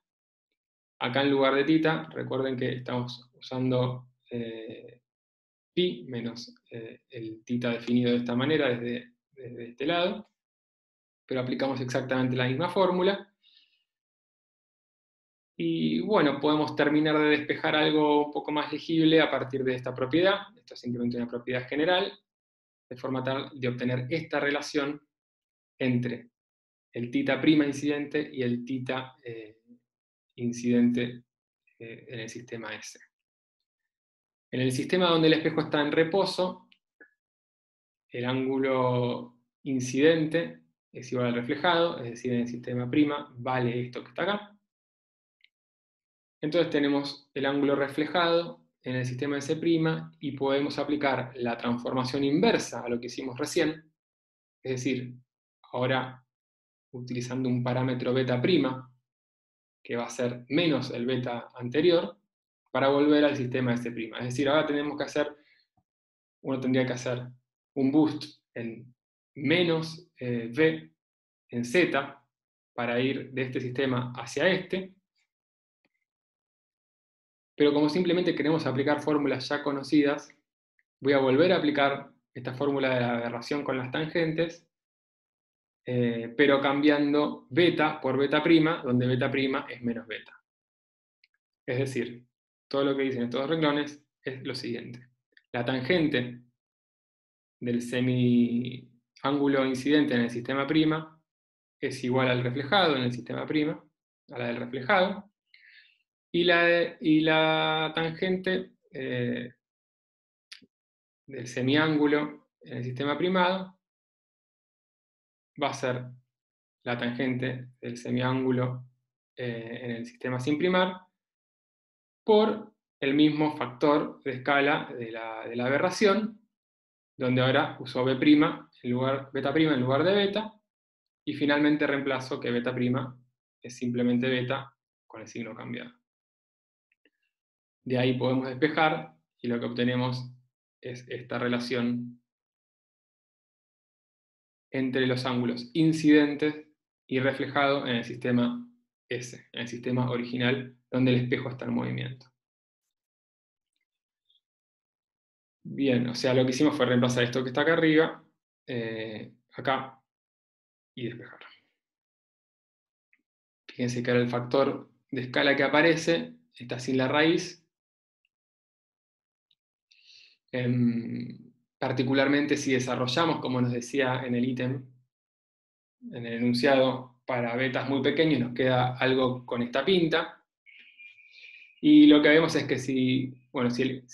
S1: Acá en lugar de θ, recuerden que estamos usando pi menos el θ definido de esta manera desde este lado, pero aplicamos exactamente la misma fórmula. Y bueno, podemos terminar de despejar algo un poco más legible a partir de esta propiedad. Esto es simplemente una propiedad general, de forma tal de obtener esta relación entre el θ' incidente y el θ incidente en el sistema S. En el sistema donde el espejo está en reposo, el ángulo incidente es igual al reflejado, es decir, en el sistema prima vale esto que está acá. Entonces tenemos el ángulo reflejado en el sistema S' y podemos aplicar la transformación inversa a lo que hicimos recién, es decir, ahora utilizando un parámetro beta', que va a ser menos el beta anterior, para volver al sistema S'. Es decir, ahora uno tendría que hacer un boost en menos v en z para ir de este sistema hacia este, pero como simplemente queremos aplicar fórmulas ya conocidas, voy a volver a aplicar esta fórmula de la aberración con las tangentes, pero cambiando beta por beta', donde beta' es menos beta. Es decir, todo lo que dicen estos dos renglones es lo siguiente. La tangente del semiángulo incidente en el sistema prima es igual al reflejado en el sistema prima, a la del reflejado, y la tangente del semiángulo en el sistema primado va a ser la tangente del semiángulo en el sistema sin primar por el mismo factor de escala de la aberración, donde ahora uso beta' en lugar de beta, y finalmente reemplazo que beta' es simplemente beta con el signo cambiado. De ahí podemos despejar, y lo que obtenemos es esta relación entre los ángulos incidentes y reflejado en el sistema S, en el sistema original, donde el espejo está en movimiento. Bien, o sea, lo que hicimos fue reemplazar esto que está acá arriba, acá, y despejar. Fíjense que ahora el factor de escala que aparece está sin la raíz. Particularmente si desarrollamos, como nos decía en el ítem, en el enunciado, para betas muy pequeños, nos queda algo con esta pinta. Y lo que vemos es que si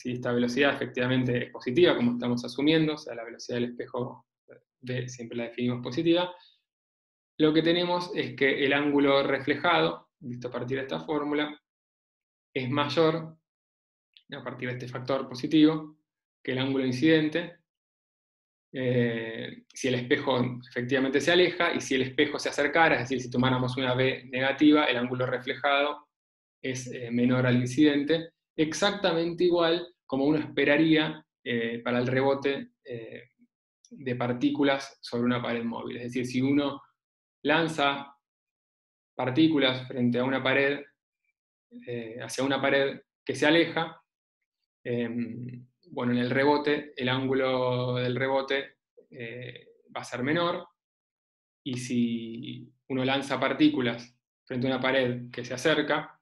S1: esta velocidad efectivamente es positiva, como estamos asumiendo, o sea, la velocidad del espejo V siempre la definimos positiva, lo que tenemos es que el ángulo reflejado, visto a partir de esta fórmula, es mayor, a partir de este factor positivo, que el ángulo incidente, si el espejo efectivamente se aleja, y si el espejo se acercara, es decir, si tomáramos una V negativa, el ángulo reflejado es menor al incidente, exactamente igual como uno esperaría para el rebote de partículas sobre una pared móvil. Es decir, si uno lanza partículas frente a una pared, hacia una pared que se aleja, bueno, en el rebote, el ángulo del rebote va a ser menor, y si uno lanza partículas frente a una pared que se acerca,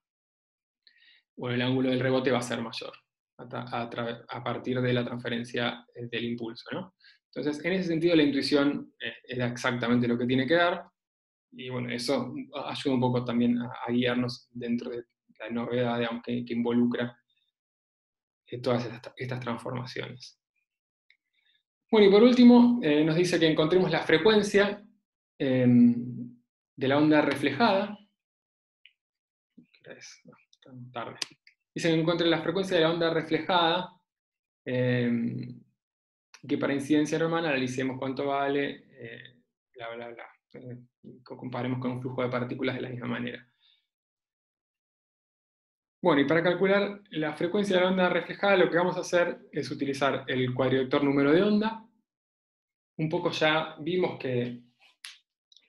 S1: bueno, el ángulo del rebote va a ser mayor a partir de la transferencia del impulso, ¿no? Entonces, en ese sentido, la intuición era exactamente lo que tiene que dar, y bueno, eso ayuda un poco también a guiarnos dentro de la novedad, digamos, que involucra todas estas transformaciones. Bueno, y por último, nos dice que encontremos la frecuencia de la onda reflejada. Tarde. Dice que encuentre la frecuencia de la onda reflejada, que para incidencia normal analicemos cuánto vale, bla, bla, bla. Comparemos con un flujo de partículas de la misma manera. Bueno, y para calcular la frecuencia de la onda reflejada, lo que vamos a hacer es utilizar el cuadrivector número de onda. Un poco ya vimos que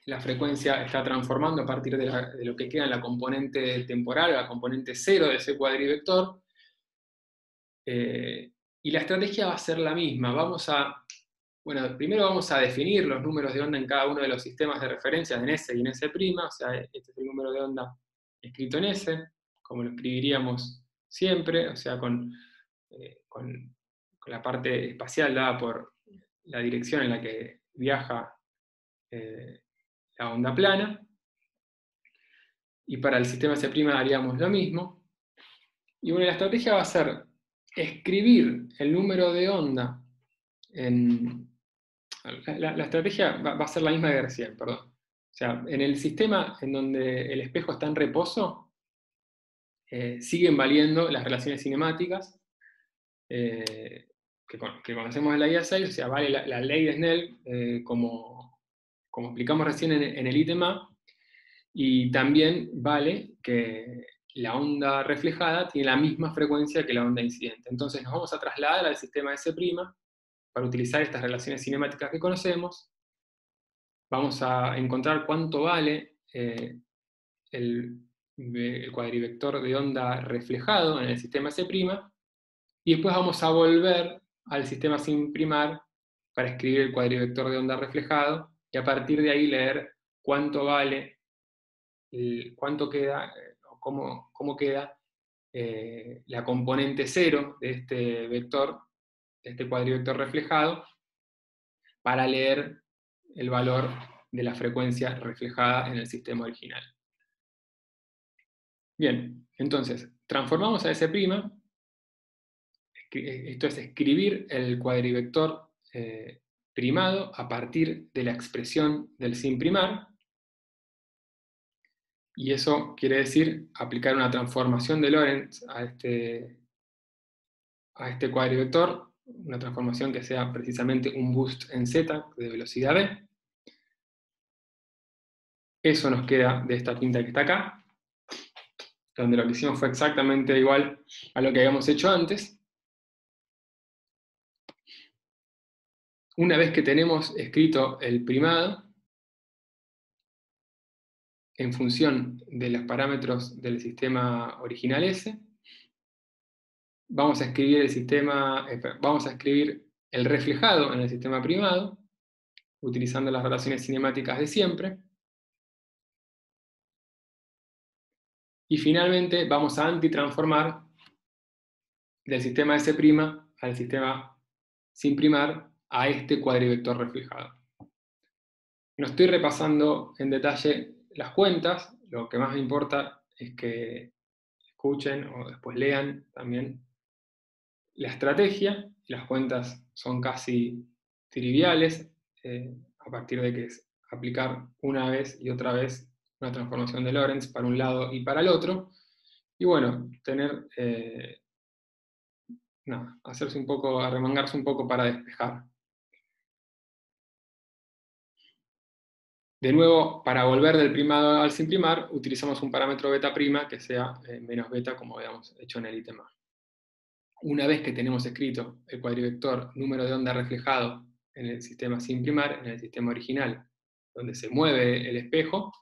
S1: la frecuencia está transformando a partir de lo que queda en la componente temporal, la componente 0 de ese cuadrivector. Y la estrategia va a ser la misma. Primero vamos a definir los números de onda en cada uno de los sistemas de referencia, en S y en S', o sea, este es el número de onda escrito en S. como lo escribiríamos siempre, o sea, con la parte espacial dada por la dirección en la que viaja la onda plana. Y para el sistema C' haríamos lo mismo. Y bueno, la estrategia va a ser escribir el número de onda en... La estrategia va a ser la misma de recién, perdón. O sea, en el sistema en donde el espejo está en reposo, siguen valiendo las relaciones cinemáticas que conocemos de la guía 6, o sea, vale la ley de Snell, como explicamos recién en el ítem A, y también vale que la onda reflejada tiene la misma frecuencia que la onda incidente. Entonces nos vamos a trasladar al sistema S' para utilizar estas relaciones cinemáticas que conocemos. Vamos a encontrar cuánto vale el cuadrivector de onda reflejado en el sistema S', y después vamos a volver al sistema sin primar para escribir el cuadrivector de onda reflejado, y a partir de ahí leer cuánto vale, cuánto queda, o cómo queda la componente 0 de este vector, de este cuadrivector reflejado, para leer el valor de la frecuencia reflejada en el sistema original. Bien, entonces, transformamos a S', esto es escribir el cuadrivector primado a partir de la expresión del sin primar, y eso quiere decir aplicar una transformación de Lorentz a este cuadrivector, una transformación que sea precisamente un boost en z de velocidad v. Eso nos queda de esta pinta que está acá, donde lo que hicimos fue exactamente igual a lo que habíamos hecho antes. Una vez que tenemos escrito el primado, en función de los parámetros del sistema original S, vamos a escribir vamos a escribir el reflejado en el sistema primado, utilizando las relaciones cinemáticas de siempre. Y finalmente vamos a antitransformar del sistema S' al sistema sin primar a este cuadrivector reflejado. No estoy repasando en detalle las cuentas, lo que más me importa es que escuchen o después lean también la estrategia. Las cuentas son casi triviales, a partir de que es aplicar una vez y otra vez una transformación de Lorentz para un lado y para el otro, y bueno, tener, hacerse un poco, arremangarse un poco para despejar. De nuevo, para volver del primado al sin primar, utilizamos un parámetro beta' que sea menos beta, como habíamos hecho en el ítem A. Una vez que tenemos escrito el cuadrivector número de onda reflejado en el sistema sin primar, en el sistema original, donde se mueve el espejo,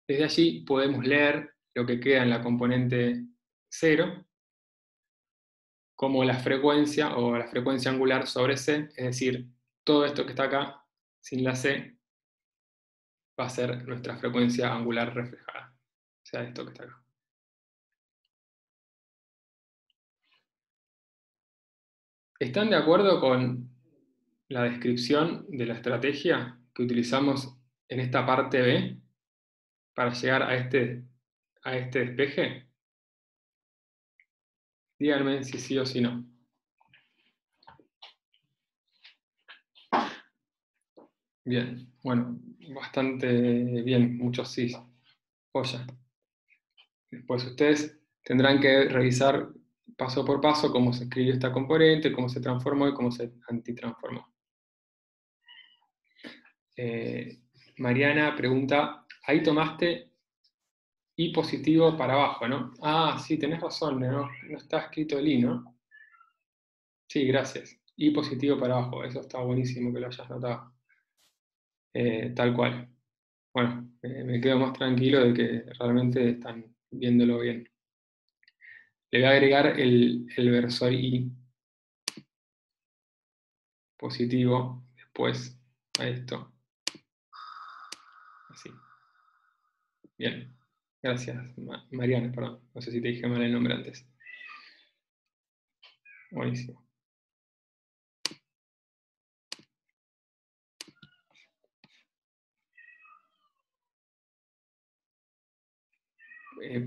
S1: desde allí podemos leer lo que queda en la componente 0 como la frecuencia, o la frecuencia angular sobre C, es decir, todo esto que está acá, sin la C, va a ser nuestra frecuencia angular reflejada, o sea, esto que está acá. ¿Están de acuerdo con la descripción de la estrategia que utilizamos en esta parte B para llegar a este despeje? Díganme si sí o si no. Bien, bueno, bastante bien, muchos sí. Joya. Después ustedes tendrán que revisar paso por paso cómo se escribió esta componente, cómo se transformó y cómo se antitransformó. Mariana pregunta, ahí tomaste I positivo para abajo, ¿no? Ah, sí, tenés razón, no está escrito el I, ¿no? Sí, gracias. I positivo para abajo, eso está buenísimo que lo hayas notado. Tal cual. Bueno, me quedo más tranquilo de que realmente están viéndolo bien. Le voy a agregar el versor I positivo después a esto. Así. Bien. Gracias, Mariana, perdón. No sé si te dije mal el nombre antes. Buenísimo.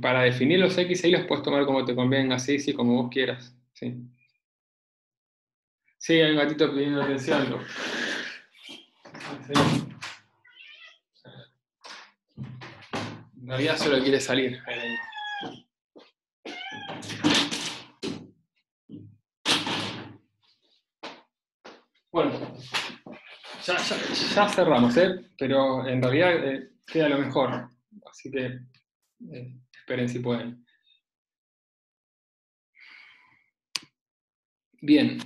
S1: Para definir los X ahí los puedes tomar como te convenga, sí, sí, como vos quieras. Sí, sí, hay un gatito pidiendo atención. Sí. En realidad solo quiere salir. Bueno, ya cerramos, pero en realidad queda lo mejor. Así que esperen si pueden. Bien.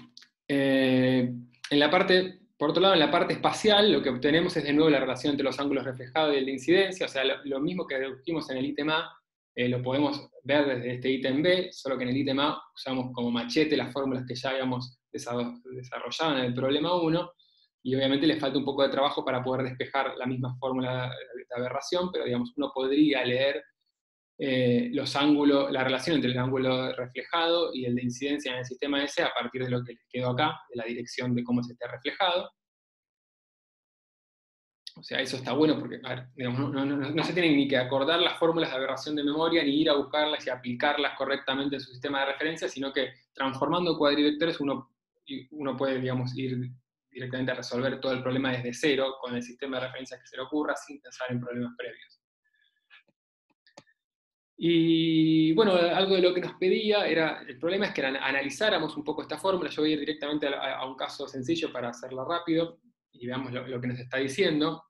S1: En la parte, por otro lado, en la parte espacial, lo que obtenemos es de nuevo la relación entre los ángulos reflejados y el de incidencia. O sea, lo mismo que dedujimos en el ítem A, lo podemos ver desde este ítem B, solo que en el ítem A usamos como machete las fórmulas que ya habíamos desarrollado en el problema 1, y obviamente le falta un poco de trabajo para poder despejar la misma fórmula de aberración, pero digamos, uno podría leer los ángulos, la relación entre el ángulo reflejado y el de incidencia en el sistema S a partir de lo que les quedó acá, de la dirección de cómo se esté reflejado. O sea, eso está bueno porque, a ver, digamos, no se tienen ni que acordar las fórmulas de aberración de memoria, ni ir a buscarlas y aplicarlas correctamente en su sistema de referencia, sino que transformando cuadrivectores uno puede, digamos, ir directamente a resolver todo el problema desde cero, con el sistema de referencias que se le ocurra, sin pensar en problemas previos. Y bueno, algo de lo que nos pedía era, el problema es que analizáramos un poco esta fórmula. Yo voy a ir directamente a un caso sencillo para hacerlo rápido y veamos lo que nos está diciendo.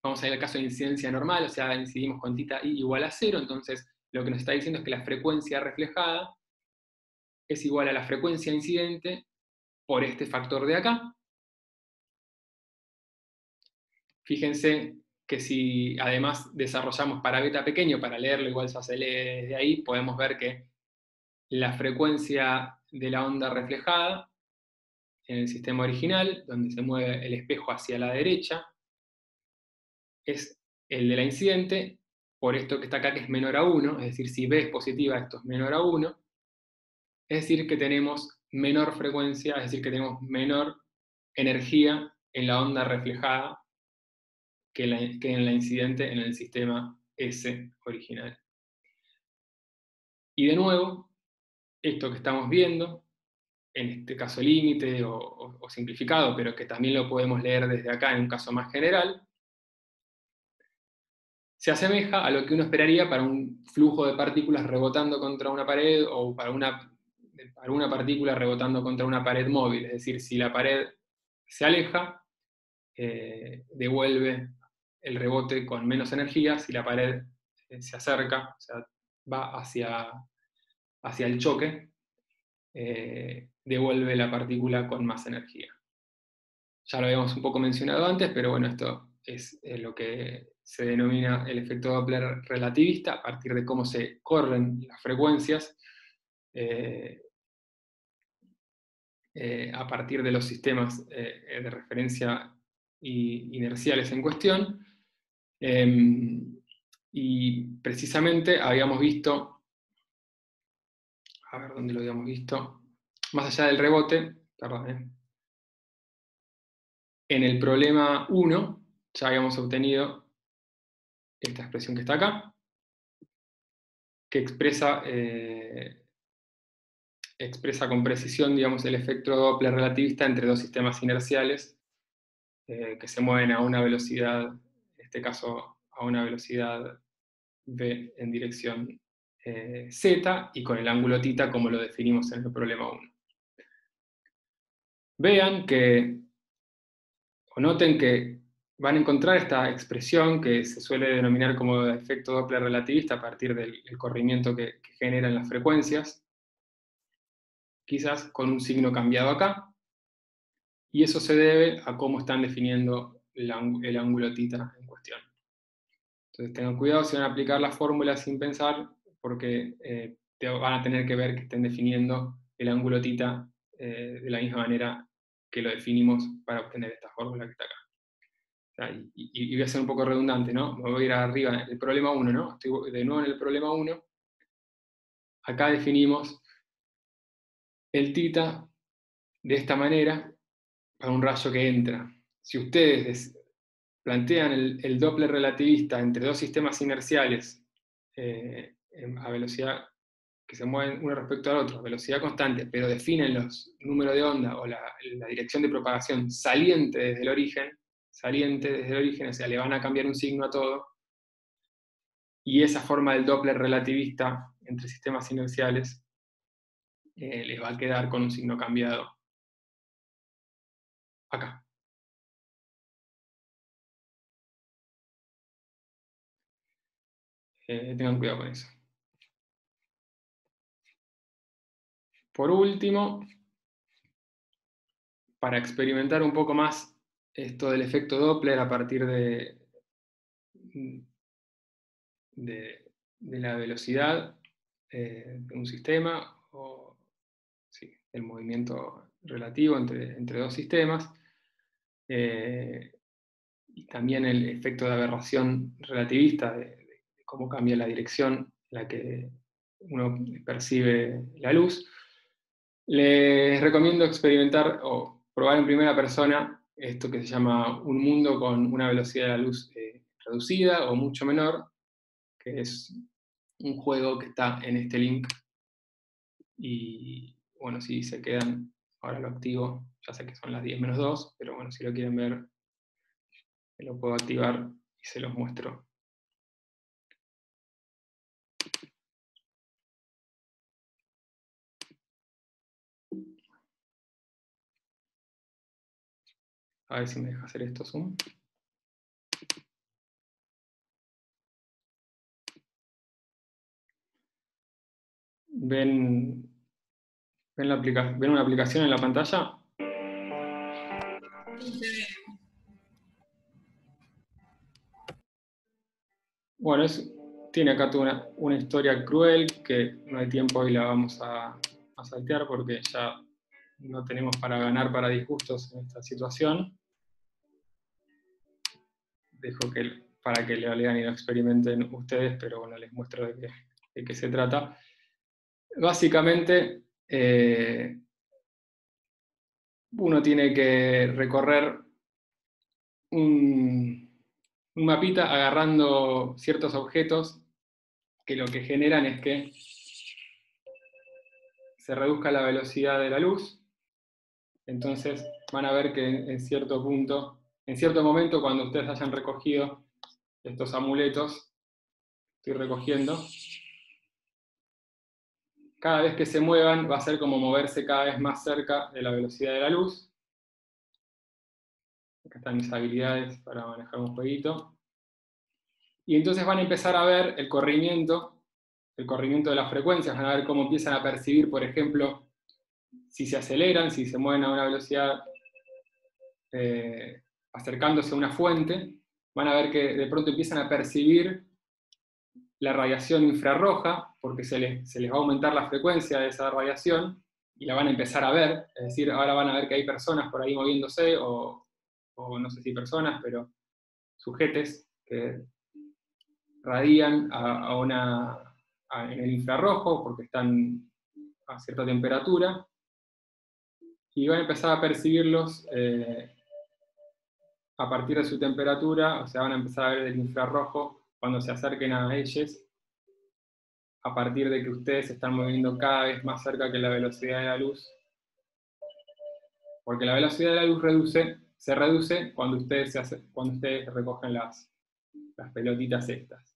S1: Vamos a ir al caso de incidencia normal, o sea, incidimos con θ i igual a 0, entonces lo que nos está diciendo es que la frecuencia reflejada es igual a la frecuencia incidente por este factor de acá. Fíjense que si además desarrollamos para beta pequeño, para leerlo igual ya se lee desde ahí, podemos ver que la frecuencia de la onda reflejada en el sistema original, donde se mueve el espejo hacia la derecha, es el de la incidente, por esto que está acá, que es menor a 1, es decir, si B es positiva, esto es menor a 1, es decir, que tenemos menor frecuencia, es decir, que tenemos menor energía en la onda reflejada que en la incidente en el sistema S original. Y de nuevo, esto que estamos viendo, en este caso límite o simplificado, pero que también lo podemos leer desde acá en un caso más general, se asemeja a lo que uno esperaría para un flujo de partículas rebotando contra una pared o para una partícula rebotando contra una pared móvil. Es decir, si la pared se aleja, devuelve el rebote con menos energía. Si la pared se acerca, o sea, va hacia el choque, devuelve la partícula con más energía. Ya lo habíamos un poco mencionado antes, pero bueno, esto es lo que se denomina el efecto Doppler relativista, a partir de cómo se corren las frecuencias a partir de los sistemas de referencia inerciales en cuestión. Y precisamente habíamos visto, a ver dónde lo habíamos visto, más allá del rebote, perdón, en el problema 1 ya habíamos obtenido esta expresión que está acá, que expresa con precisión, digamos, el efecto Doppler relativista entre dos sistemas inerciales que se mueven a una velocidad, en este caso a una velocidad v en dirección z y con el ángulo θ como lo definimos en el problema 1. Vean que, o noten que van a encontrar esta expresión que se suele denominar como efecto Doppler relativista a partir del corrimiento que generan las frecuencias, quizás con un signo cambiado acá, y eso se debe a cómo están definiendo el ángulo θ en cuestión. Entonces tengan cuidado si van a aplicar las fórmulas sin pensar, porque van a tener que ver que estén definiendo el ángulo θ de la misma manera que lo definimos para obtener esta fórmula que está acá. Y voy a ser un poco redundante, ¿no? Me voy a ir arriba en el problema 1, ¿no? Estoy de nuevo en el problema 1. Acá definimos el θ de esta manera para un rayo que entra. Si ustedes plantean el Doppler relativista entre dos sistemas inerciales a velocidad que se mueven uno respecto al otro, a velocidad constante, pero definen los números de onda o la dirección de propagación saliente desde el origen, o sea, le van a cambiar un signo a todo, y esa forma del Doppler relativista entre sistemas inerciales les va a quedar con un signo cambiado acá. Tengan cuidado con eso. Por último, para experimentar un poco más esto del efecto Doppler a partir de la velocidad de un sistema, o sí, el movimiento relativo entre dos sistemas, y también el efecto de aberración relativista, de cómo cambia la dirección en la que uno percibe la luz. Les recomiendo experimentar o probar en primera persona esto que se llama un mundo con una velocidad de la luz reducida o mucho menor, que es un juego que está en este link. Y bueno, si se quedan, ahora lo activo, ya sé que son las 10 menos 2, pero bueno, si lo quieren ver, lo puedo activar y se los muestro. A ver si me deja hacer esto zoom. ¿Ven una aplicación en la pantalla? Bueno, tiene acá toda una historia cruel que no hay tiempo y la vamos a saltear porque ya no tenemos para ganar para disgustos en esta situación. Dejo para que lo lean y lo experimenten ustedes, pero bueno, les muestro de qué se trata. Básicamente, uno tiene que recorrer un mapita agarrando ciertos objetos que lo que generan es que se reduzca la velocidad de la luz. Entonces van a ver que en cierto momento, cuando ustedes hayan recogido estos amuletos, estoy recogiendo, cada vez que se muevan va a ser como moverse cada vez más cerca de la velocidad de la luz. Acá están mis habilidades para manejar un jueguito. Y entonces van a empezar a ver el corrimiento de las frecuencias, van a ver cómo empiezan a percibir, por ejemplo, si se aceleran, si se mueven a una velocidad acercándose a una fuente, van a ver que de pronto empiezan a percibir la radiación infrarroja, porque se les va a aumentar la frecuencia de esa radiación, y la van a empezar a ver, es decir, ahora van a ver que hay personas por ahí moviéndose, o no sé si personas, pero sujetes que radian en el infrarrojo, porque están a cierta temperatura, y van a empezar a percibirlos a partir de su temperatura, o sea, van a empezar a ver el infrarrojo cuando se acerquen a ellos, a partir de que ustedes se están moviendo cada vez más cerca que la velocidad de la luz, porque la velocidad de la luz se reduce cuando ustedes recogen las pelotitas estas.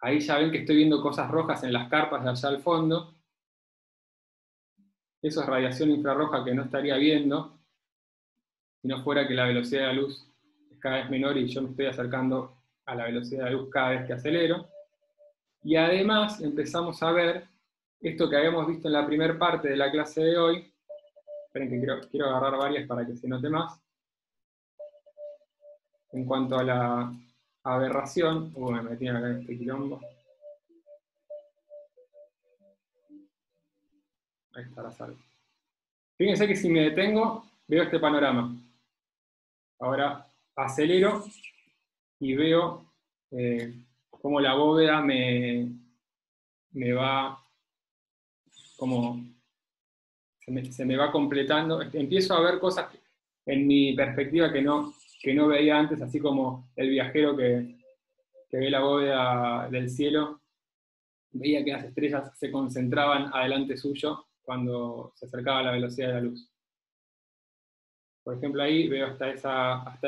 S1: Ahí ya ven que estoy viendo cosas rojas en las carpas de allá al fondo. Eso es radiación infrarroja que no estaría viendo si no fuera que la velocidad de la luz es cada vez menor y yo me estoy acercando a la velocidad de la luz cada vez que acelero. Y además empezamos a ver esto que habíamos visto en la primera parte de la clase de hoy. Esperen que quiero agarrar varias para que se note más. En cuanto a la aberración, me metí acá en este quilombo. Ahí está la sal. Fíjense que si me detengo, veo este panorama. Ahora acelero y veo cómo la bóveda me va, como se me va completando. Empiezo a ver cosas en mi perspectiva que no veía antes, así como el viajero que ve la bóveda del cielo, veía que las estrellas se concentraban adelante suyo cuando se acercaba a la velocidad de la luz. Por ejemplo, ahí veo hasta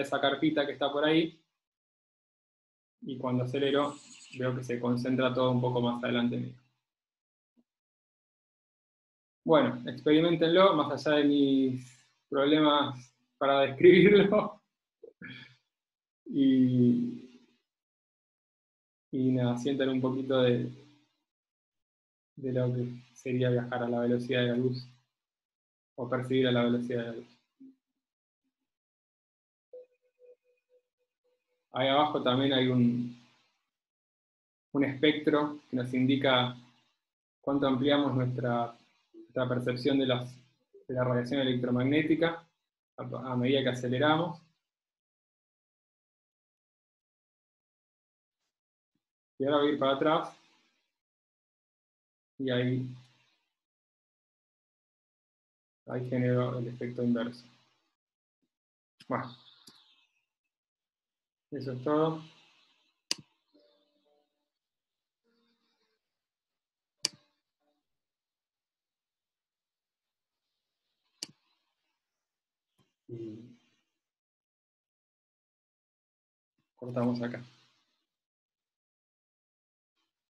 S1: esa carpita que está por ahí, y cuando acelero veo que se concentra todo un poco más adelante mío. Bueno, experimentenlo, más allá de mis problemas para describirlo. Y nada, sientan un poquito de lo que sería viajar a la velocidad de la luz, o percibir a la velocidad de la luz. Ahí abajo también hay un espectro que nos indica cuánto ampliamos nuestra percepción de la radiación electromagnética a medida que aceleramos. Y ahora voy a ir para atrás, y ahí genero el efecto inverso. Bueno, eso es todo. Y cortamos acá.